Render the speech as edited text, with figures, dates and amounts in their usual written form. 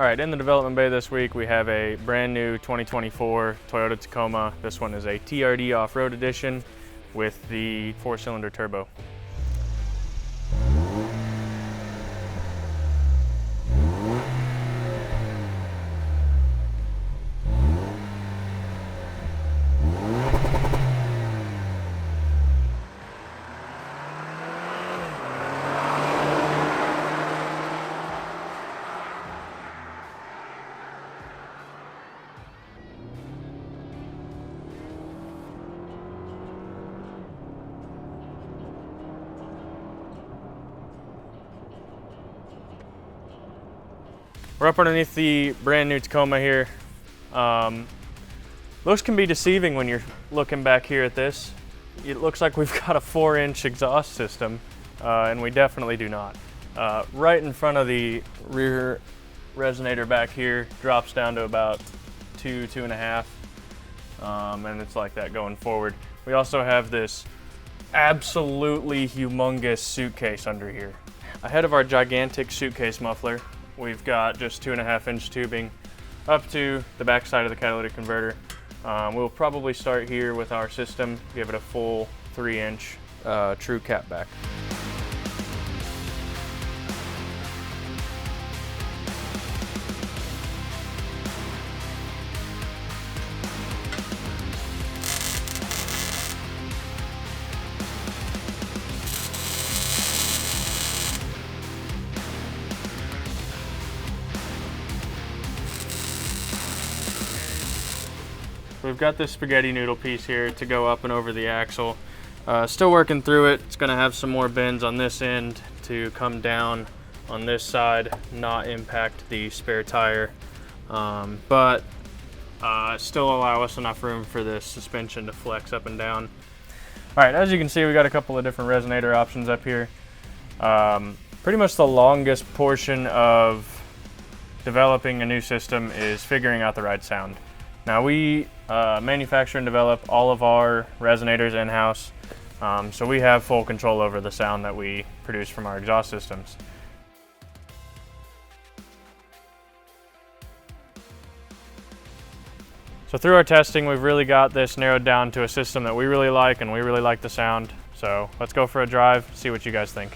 Alright, in the development bay this week we have a brand new 2024 Toyota Tacoma. This one is a TRD off-road edition with the 4-cylinder turbo. We're up underneath the brand new Tacoma here. Looks can be deceiving when you're looking back here at this. It looks like we've got a 4-inch exhaust system, and we definitely do not. Right in front of the rear resonator back here drops down to about 2.5, and it's like that going forward. We also have this absolutely humongous suitcase under here. Ahead of our gigantic suitcase muffler, we've got just 2.5-inch tubing up to the back side of the catalytic converter. We'll probably start here with our system, give it a full 3-inch true catback. We've got this spaghetti noodle piece here to go up and over the axle. Still working through it. It's going to have some more bends on this end to come down on this side, not impact the spare tire, but still allow us enough room for this suspension to flex up and down. All right, as you can see, we got a couple of different resonator options up here. Pretty much the longest portion of developing a new system is figuring out the right sound. Now we manufacture and develop all of our resonators in-house, so we have full control over the sound that we produce from our exhaust systems. So through our testing, we've really got this narrowed down to a system that we really like, and we really like the sound. So let's go for a drive, see what you guys think.